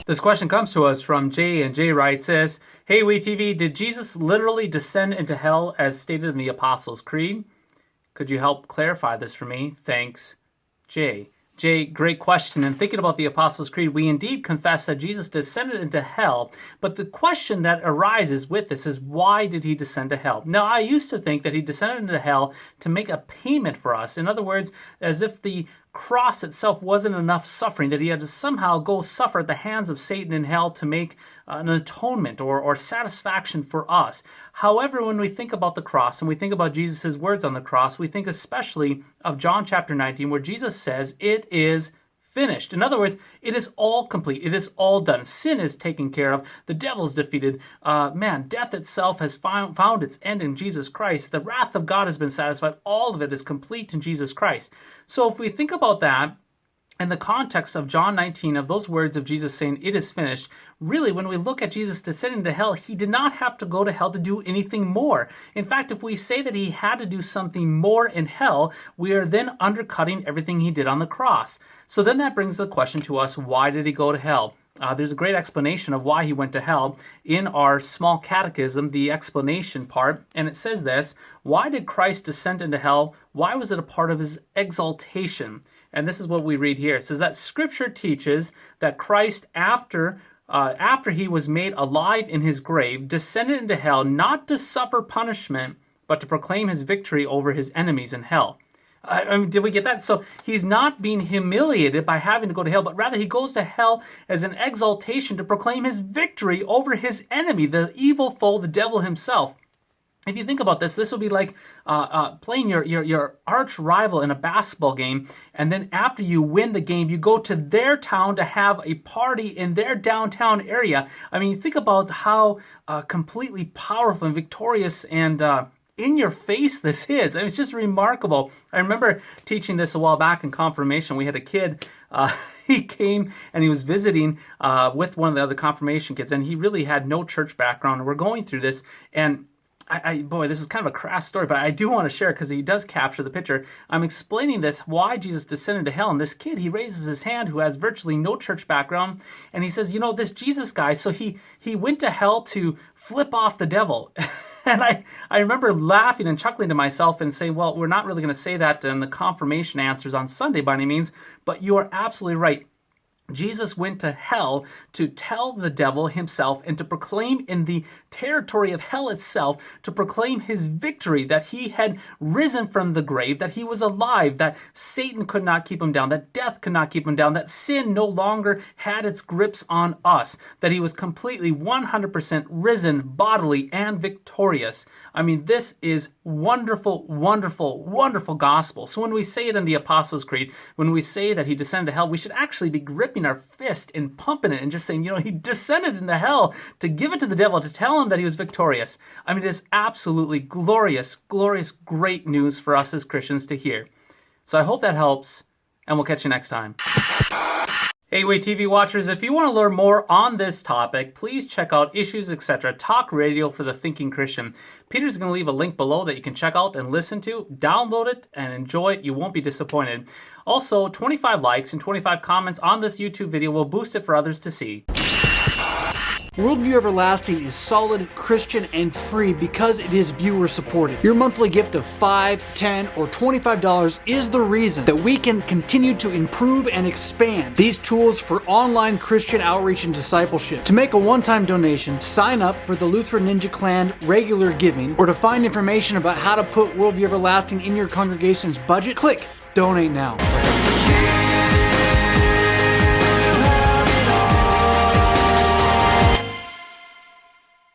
This question comes to us from Jay, and Jay writes this: Hey, WayTV, did Jesus literally descend into hell as stated in the Apostles' Creed? Could you help clarify this for me? Thanks, Jay. Jay, great question. And thinking about the Apostles' Creed, we indeed confess that Jesus descended into hell. But the question that arises with this is, why did he descend to hell? Now, I used to think that he descended into hell to make a payment for us. In other words, as if the cross itself wasn't enough suffering, that he had to somehow go suffer at the hands of Satan in hell to make an atonement or satisfaction for us. However, when we think about the cross and we think about Jesus' words on the cross, we think especially of John chapter 19, where Jesus says, "It is finished." In other words, it is all complete. It is all done. Sin is taken care of. The devil is defeated. Death itself has found its end in Jesus Christ. The wrath of God has been satisfied. All of it is complete in Jesus Christ. So if we think about that, in the context of John 19, of those words of Jesus saying, "It is finished," really, when we look at Jesus descending to hell, he did not have to go to hell to do anything more. In fact, if we say that he had to do something more in hell, we are then undercutting everything he did on the cross. So then that brings the question to us, why did he go to hell? There's a great explanation of why he went to hell in our small catechism, the explanation part, and it says this: why did Christ descend into hell? Why was it a part of his exaltation? And this is what we read here. It says that Scripture teaches that Christ, after he was made alive in his grave, descended into hell not to suffer punishment, but to proclaim his victory over his enemies in hell. Did we get that? So he's not being humiliated by having to go to hell, but rather he goes to hell as an exaltation to proclaim his victory over his enemy, the evil foe, the devil himself. If you think about this, this would be like playing your arch rival in a basketball game, and then after you win the game, you go to their town to have a party in their downtown area. I mean, think about how completely powerful and victorious and in your face this is. I mean, it's just remarkable. I remember teaching this a while back in confirmation. We had a kid, he came and he was visiting with one of the other confirmation kids, and he really had no church background. And we're going through this, and boy, this is kind of a crass story, but I do want to share it because he does capture the picture. I'm explaining this, why Jesus descended to hell. And this kid, he raises his hand, who has virtually no church background, and he says, this Jesus guy, so he went to hell to flip off the devil. And I remember laughing and chuckling to myself and saying, well, we're not really going to say that in the confirmation answers on Sunday by any means, but you are absolutely right. Jesus went to hell to tell the devil himself and to proclaim in the territory of hell itself, to proclaim his victory, that he had risen from the grave, that he was alive, that Satan could not keep him down, that death could not keep him down, that sin no longer had its grips on us, that he was completely 100% risen bodily and victorious. I mean, this is wonderful, wonderful, wonderful gospel. So when we say it in the Apostles' Creed, when we say that he descended to hell, we should actually be gripping our fist and pumping it and just saying, he descended into hell to give it to the devil, to tell him that he was victorious. I mean, it is absolutely glorious, glorious, great news for us as Christians to hear. So I hope that helps, and we'll catch you next time. Hey, WayTV watchers, if you want to learn more on this topic, please check out Issues, Etc. Talk Radio for the Thinking Christian. Peter's going to leave a link below that you can check out and listen to. Download it and enjoy it. You won't be disappointed. Also, 25 likes and 25 comments on this YouTube video will boost it for others to see. Worldview Everlasting is solid, Christian, and free because it is viewer supported. Your monthly gift of $5, $10, or $25 is the reason that we can continue to improve and expand these tools for online Christian outreach and discipleship. To make a one-time donation, sign up for the Lutheran Ninja Clan regular giving, or to find information about how to put Worldview Everlasting in your congregation's budget, click Donate Now.